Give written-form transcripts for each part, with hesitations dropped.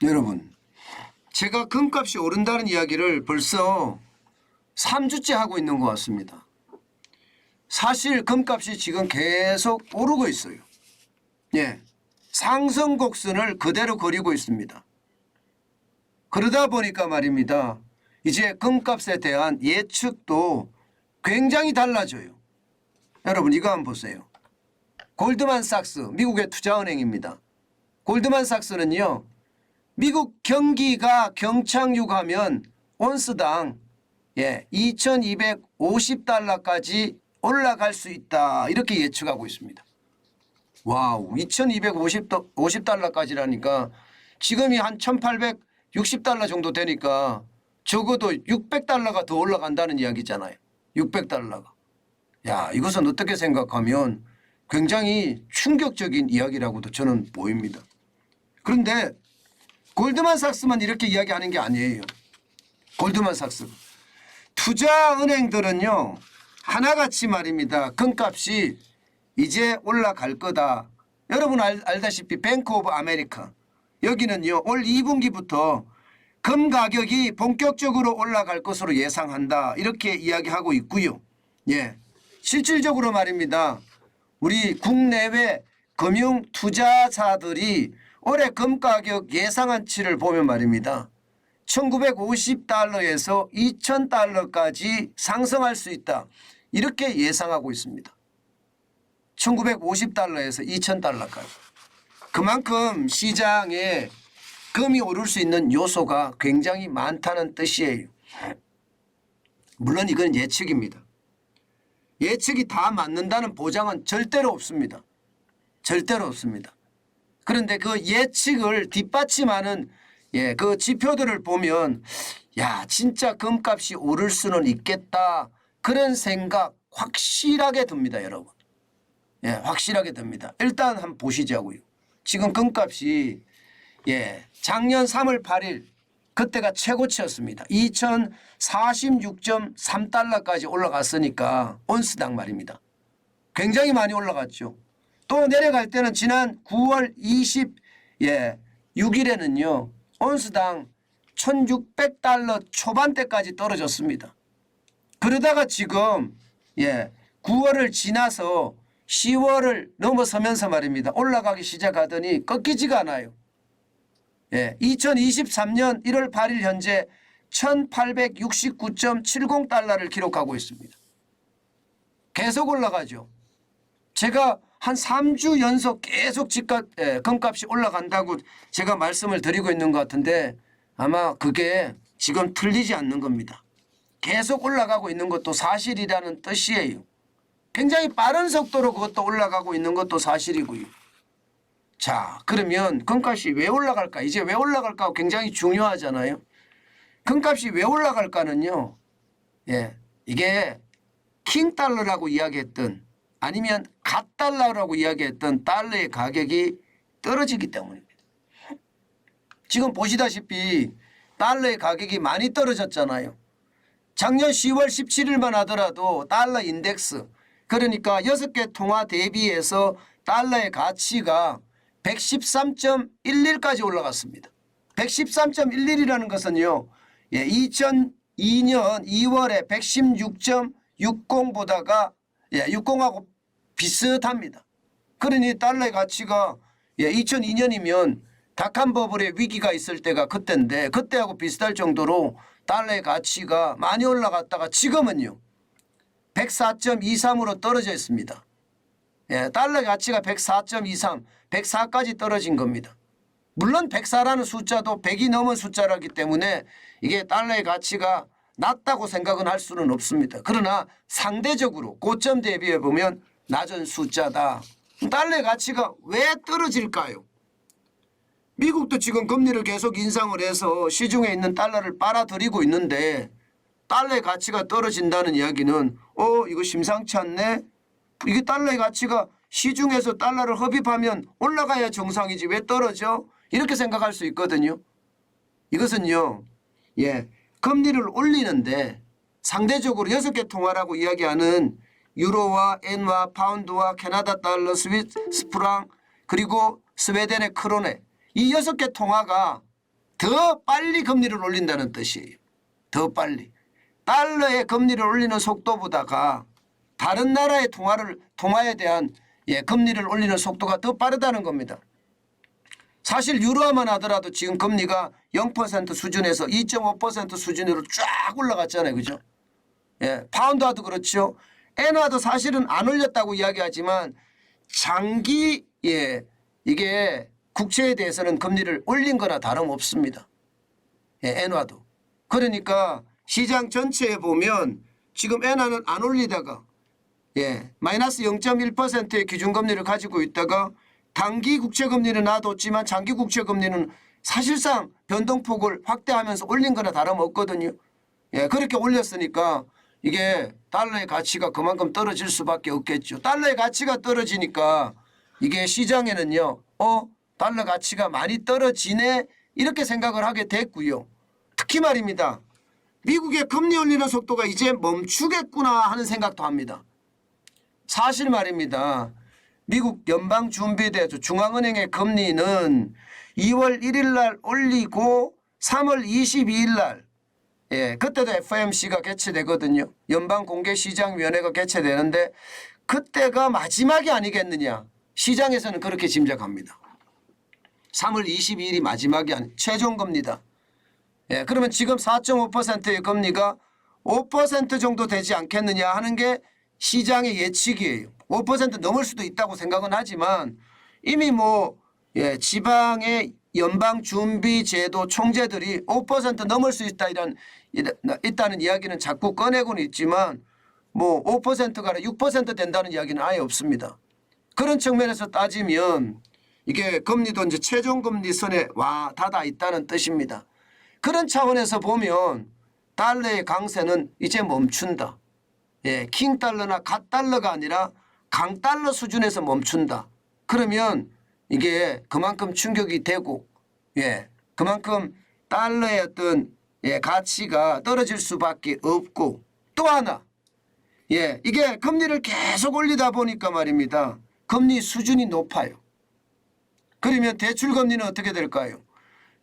여러분, 제가 금값이 오른다는 이야기를 벌써 3주째 하고 있는 것 같습니다. 사실 금값이 지금 계속 오르고 있어요. 예, 상승 곡선을 그대로 그리고 있습니다. 그러다 보니까 말입니다. 이제 금값에 대한 예측도 굉장히 달라져요. 여러분 이거 한번 보세요. 골드만삭스 미국의 투자은행입니다. 골드만삭스는요. 미국 경기가 경착륙하면 온스당 2250달러까지 올라갈 수 있다. 이렇게 예측하고 있습니다. 와우, 2250달러까지라니까 지금이 한 1860달러 정도 되니까 적어도 600달러가 더 올라간다는 이야기잖아요. 600달러가. 야, 이것은 어떻게 생각하면 굉장히 충격적인 이야기라고도 저는 보입니다. 그런데 골드만삭스만 이렇게 이야기하는 게 아니에요. 골드만삭스. 투자은행들은요. 하나같이 말입니다. 금값이 이제 올라갈 거다. 여러분 알다시피 뱅크 오브 아메리카. 여기는요. 올 2분기부터 금 가격이 본격적으로 올라갈 것으로 예상한다. 이렇게 이야기하고 있고요. 예, 실질적으로 말입니다. 우리 국내외 금융 투자사들이 올해 금 가격 예상한치를 보면 말입니다. 1950달러에서 2000달러까지 상승할 수 있다. 이렇게 예상하고 있습니다. 1950달러에서 2000달러까지. 그만큼 시장에 금이 오를 수 있는 요소가 굉장히 많다는 뜻이에요. 물론 이건 예측입니다. 예측이 다 맞는다는 보장은 절대로 없습니다. 절대로 없습니다. 그런데 그 예측을 뒷받침하는 그 지표들을 보면 야, 진짜 금값이 오를 수는 있겠다. 그런 생각 확실하게 듭니다, 여러분. 예, 확실하게 듭니다. 일단 한번 보시자고요. 지금 금값이 작년 3월 8일 그때가 최고치였습니다. 2046.3달러까지 올라갔으니까 온스당 말입니다. 굉장히 많이 올라갔죠. 또 내려갈 때는 지난 9월 26일에는요. 온스당 1600달러 초반대까지 떨어졌습니다. 그러다가 지금 9월을 지나서 10월을 넘어서면서 말입니다. 올라가기 시작하더니 꺾이지가 않아요. 2023년 1월 8일 현재 1869.70달러를 기록하고 있습니다. 계속 올라가죠. 제가 한 3주 연속 계속 금값이 올라간다고 제가 말씀을 드리고 있는 것 같은데 아마 그게 지금 틀리지 않는 겁니다. 계속 올라가고 있는 것도 사실이라는 뜻이에요. 굉장히 빠른 속도로 그것도 올라가고 있는 것도 사실이고요. 자, 그러면 금값이 왜 올라갈까? 이제 왜 올라갈까 굉장히 중요하잖아요. 금값이 왜 올라갈까는요. 이게 킹달러라고 이야기했던 아니면 갓달러라고 이야기했던 달러의 가격이 떨어지기 때문입니다. 지금 보시다시피 달러의 가격이 많이 떨어졌잖아요. 작년 10월 17일만 하더라도 달러 인덱스 그러니까 6개 통화 대비해서 달러의 가치가 113.11까지 올라갔습니다. 113.11이라는 것은요. 2002년 2월에 116.60보다가 60하고 비슷합니다. 그러니 달러의 가치가 2002년이면 닷컴 버블의 위기가 있을 때가 그때인데 그때하고 비슷할 정도로 달러의 가치가 많이 올라갔다가 지금은요. 104.23으로 떨어져 있습니다. 달러의 가치가 104.23, 104까지 떨어진 겁니다. 물론 104라는 숫자도 100이 넘은 숫자라기 때문에 이게 달러의 가치가 낮다고 생각은 할 수는 없습니다. 그러나 상대적으로 고점 대비해 보면 낮은 숫자다. 달러의 가치가 왜 떨어질까요? 미국도 지금 금리를 계속 인상을 해서 시중에 있는 달러를 빨아들이고 있는데 달러의 가치가 떨어진다는 이야기는 이거 심상치 않네. 이게 달러의 가치가 시중에서 달러를 흡입하면 올라가야 정상이지 왜 떨어져? 이렇게 생각할 수 있거든요. 이것은요. 금리를 올리는데 상대적으로 6개 통화라고 이야기하는 유로와 엔화, 파운드와 캐나다 달러, 스위스 프랑 그리고 스웨덴의 크로네 이 6개 통화가 더 빨리 금리를 올린다는 뜻이에요. 더 빨리. 달러의 금리를 올리는 속도보다가 다른 나라의 통화에 대한 금리를 올리는 속도가 더 빠르다는 겁니다. 사실 유로화만 하더라도 지금 금리가 0% 수준에서 2.5% 수준으로 쫙 올라갔잖아요. 그죠? 파운드화도 그렇죠. 엔화도 사실은 안 올렸다고 이야기하지만 장기 이게 국채에 대해서는 금리를 올린 거나 다름없습니다. 엔화도. 그러니까 시장 전체에 보면 지금 엔화는 안 올리다가 마이너스 0.1%의 기준금리를 가지고 있다가 단기 국채금리는 놔뒀지만 장기 국채금리는 사실상 변동폭을 확대하면서 올린 거나 다름없거든요. 그렇게 올렸으니까 이게 달러의 가치가 그만큼 떨어질 수밖에 없겠죠. 달러의 가치가 떨어지니까 이게 시장에는요. 달러 가치가 많이 떨어지네 이렇게 생각을 하게 됐고요. 특히 말입니다. 미국의 금리 올리는 속도가 이제 멈추겠구나 하는 생각도 합니다. 사실 말입니다. 미국 연방준비제도 중앙은행의 금리는 2월 1일 날 올리고 3월 22일 날 그때도 FOMC가 개최되거든요. 연방공개시장위원회가 개최되는데 그때가 마지막이 아니겠느냐. 시장에서는 그렇게 짐작합니다. 3월 22일이 마지막이 최종금리다. 그러면 지금 4.5%의 금리가 5% 정도 되지 않겠느냐 하는 게 시장의 예측이에요. 5% 넘을 수도 있다고 생각은 하지만 이미 지방의 연방준비제도 총재들이 5% 넘을 수 있다는 이야기는 자꾸 꺼내고는 있지만 5%가 아니라 6% 된다는 이야기는 아예 없습니다. 그런 측면에서 따지면 이게 금리도 이제 최종금리 선에 닿아 있다는 뜻입니다. 그런 차원에서 보면 달러의 강세는 이제 멈춘다. 킹달러나 갓달러가 아니라 강달러 수준에서 멈춘다. 그러면 이게 그만큼 충격이 되고 그만큼 달러의 어떤 가치가 떨어질 수밖에 없고 또 하나 이게 금리를 계속 올리다 보니까 말입니다. 금리 수준이 높아요. 그러면 대출금리는 어떻게 될까요?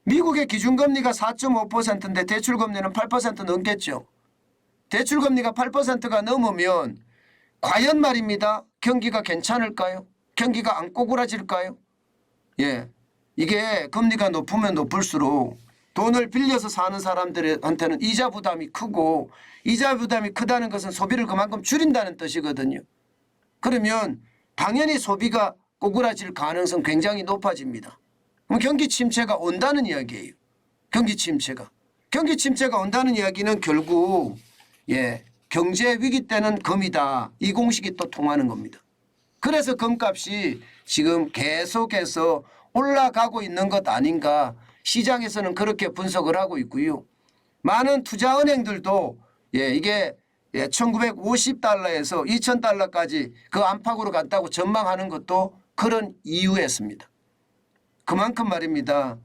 미국의 기준금리가 4.5%인데 대출금리는 8% 넘겠죠. 대출금리가 8%가 넘으면 과연 말입니다. 경기가 괜찮을까요? 경기가 안 꼬꾸라질까요? 이게 금리가 높으면 높을수록 돈을 빌려서 사는 사람들한테는 이자 부담이 크고 이자 부담이 크다는 것은 소비를 그만큼 줄인다는 뜻이거든요. 그러면 당연히 소비가 꼬꾸라질 가능성 굉장히 높아집니다. 그럼 경기 침체가 온다는 이야기예요. 경기 침체가 온다는 이야기는 결국 경제 위기 때는 금이다. 이 공식이 또 통하는 겁니다. 그래서 금값이 지금 계속해서 올라가고 있는 것 아닌가 시장에서는 그렇게 분석을 하고 있고요. 많은 투자은행들도 이게 1950달러에서 2000달러까지 그 안팎으로 갔다고 전망하는 것도 그런 이유였습니다. 그만큼 말입니다.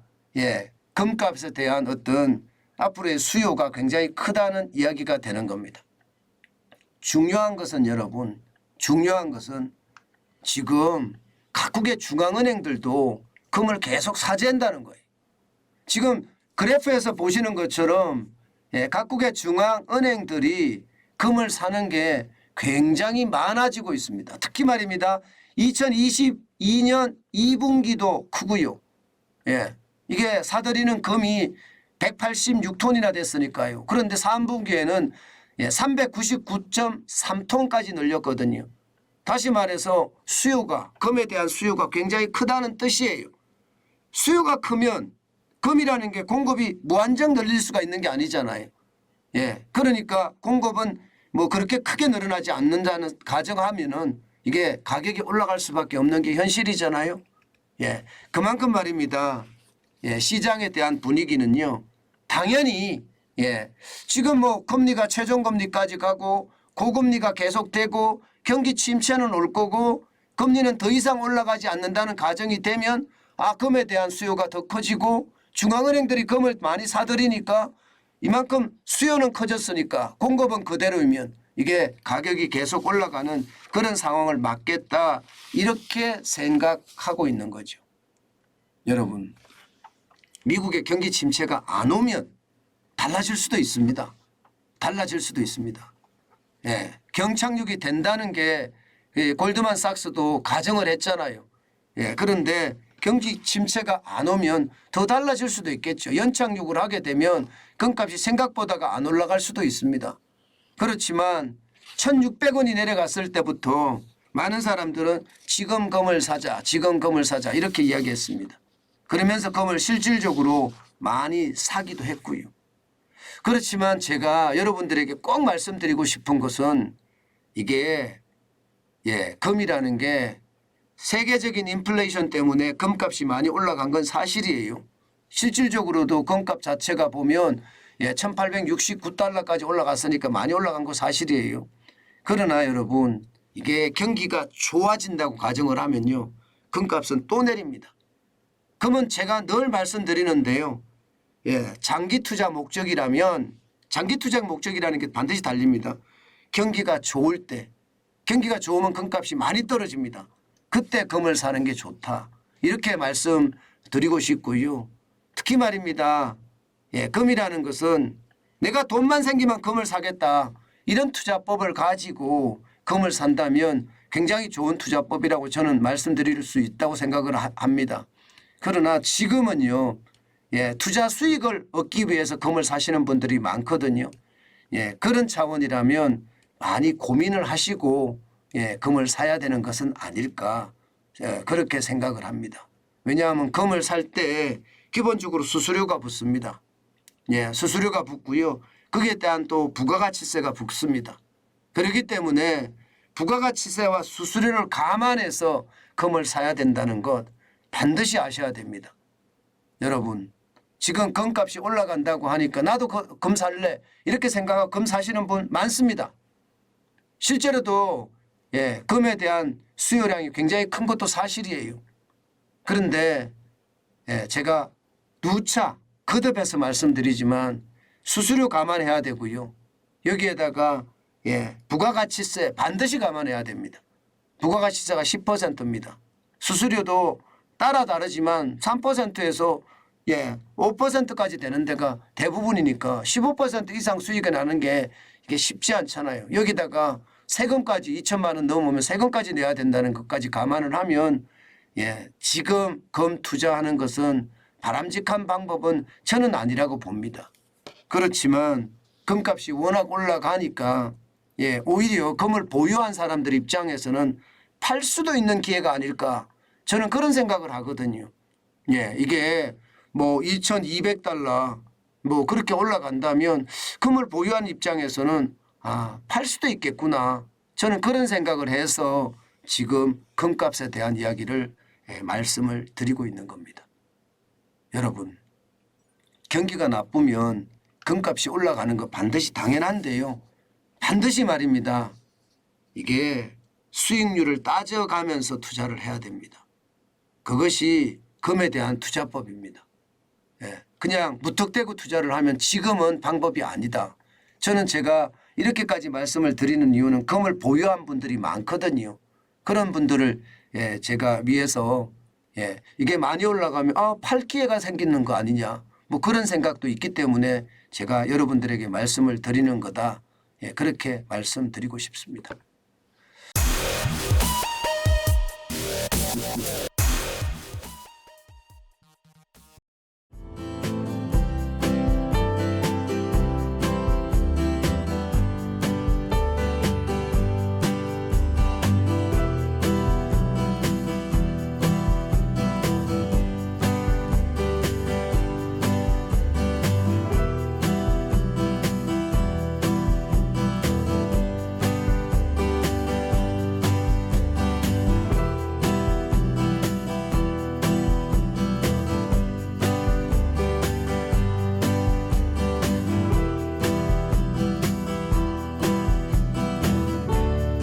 금값에 대한 어떤 앞으로의 수요가 굉장히 크다는 이야기가 되는 겁니다. 중요한 것은 여러분, 중요한 것은 지금 각국의 중앙은행들도 금을 계속 사재한다는 거예요. 지금 그래프에서 보시는 것처럼 각국의 중앙은행들이 금을 사는 게 굉장히 많아지고 있습니다. 특히 말입니다. 2022년 2분기도 크고요. 이게 사들이는 금이 186톤이나 됐으니까요. 그런데 3분기에는 399.3톤까지 늘렸거든요. 다시 말해서 수요가 금에 대한 수요가 굉장히 크다는 뜻이에요. 수요가 크면 금이라는 게 공급이 무한정 늘릴 수가 있는 게 아니잖아요. 그러니까 공급은 그렇게 크게 늘어나지 않는다는 가정하면은 이게 가격이 올라갈 수밖에 없는 게 현실이잖아요. 그만큼 말입니다. 시장에 대한 분위기는요. 당연히 지금 금리가 최종금리까지 가고 고금리가 계속되고 경기 침체는 올 거고 금리는 더 이상 올라가지 않는다는 가정이 되면 금에 대한 수요가 더 커지고 중앙은행들이 금을 많이 사들이니까 이만큼 수요는 커졌으니까 공급은 그대로이면 이게 가격이 계속 올라가는 그런 상황을 막겠다 이렇게 생각하고 있는 거죠. 여러분 미국의 경기 침체가 안 오면 달라질 수도 있습니다. 달라질 수도 있습니다. 예, 경착륙이 된다는 게 골드만삭스도 가정을 했잖아요. 예, 그런데 경기 침체가 안 오면 더 달라질 수도 있겠죠. 연착륙을 하게 되면 금값이 생각보다가 안 올라갈 수도 있습니다. 그렇지만 1,600원이 내려갔을 때부터 많은 사람들은 지금 금을 사자, 지금 금을 사자 이렇게 이야기했습니다. 그러면서 금을 실질적으로 많이 사기도 했고요. 그렇지만 제가 여러분들에게 꼭 말씀드리고 싶은 것은 이게 금이라는 게 세계적인 인플레이션 때문에 금값이 많이 올라간 건 사실이에요. 실질적으로도 금값 자체가 보면 1869달러까지 올라갔으니까 많이 올라간 거 사실이에요. 그러나 여러분 이게 경기가 좋아진다고 가정을 하면요. 금값은 또 내립니다. 금은 제가 늘 말씀드리는데요. 장기 투자 목적이라면 장기 투자 목적이라는 게 반드시 달립니다. 경기가 좋을 때 경기가 좋으면 금값이 많이 떨어집니다. 그때 금을 사는 게 좋다. 이렇게 말씀드리고 싶고요. 특히 말입니다. 금이라는 것은 내가 돈만 생기면 금을 사겠다. 이런 투자법을 가지고 금을 산다면 굉장히 좋은 투자법이라고 저는 말씀드릴 수 있다고 생각을 합니다. 그러나 지금은요. 투자 수익을 얻기 위해서 금을 사시는 분들이 많거든요. 그런 차원이라면 많이 고민을 하시고 금을 사야 되는 것은 아닐까 그렇게 생각을 합니다. 왜냐하면 금을 살 때 기본적으로 수수료가 붙습니다. 수수료가 붙고요. 거기에 대한 또 부가가치세가 붙습니다. 그렇기 때문에 부가가치세와 수수료를 감안해서 금을 사야 된다는 것 반드시 아셔야 됩니다. 여러분 지금 금값이 올라간다고 하니까 나도 금 살래 이렇게 생각하고 금 사시는 분 많습니다. 실제로도 금에 대한 수요량이 굉장히 큰 것도 사실이에요. 그런데 제가 누차 거듭해서 말씀드리지만 수수료 감안해야 되고요. 여기에다가 부가가치세 반드시 감안해야 됩니다. 부가가치세가 10%입니다. 수수료도 따라 다르지만 3%에서 5%까지 되는 데가 대부분이니까 15% 이상 수익이 나는 게 이게 쉽지 않잖아요. 여기다가 세금까지 2천만 원 넘으면 세금까지 내야 된다는 것까지 감안을 하면 지금 금 투자하는 것은 바람직한 방법은 저는 아니라고 봅니다. 그렇지만 금값이 워낙 올라가니까 오히려 금을 보유한 사람들 입장에서는 팔 수도 있는 기회가 아닐까 저는 그런 생각을 하거든요. 이게 뭐 2,200달러 뭐 그렇게 올라간다면 금을 보유한 입장에서는 팔 수도 있겠구나. 저는 그런 생각을 해서 지금 금값에 대한 이야기를 말씀을 드리고 있는 겁니다. 여러분 경기가 나쁘면 금값이 올라가는 거 반드시 당연한데요. 반드시 말입니다. 이게 수익률을 따져가면서 투자를 해야 됩니다. 그것이 금에 대한 투자법입니다. 그냥 무턱대고 투자를 하면 지금은 방법이 아니다. 저는 제가 이렇게까지 말씀을 드리는 이유는 금을 보유한 분들이 많거든요. 그런 분들을 제가 위해서 이게 많이 올라가면 팔 기회가 생기는 거 아니냐 뭐 그런 생각도 있기 때문에 제가 여러분들에게 말씀을 드리는 거다. 그렇게 말씀드리고 싶습니다.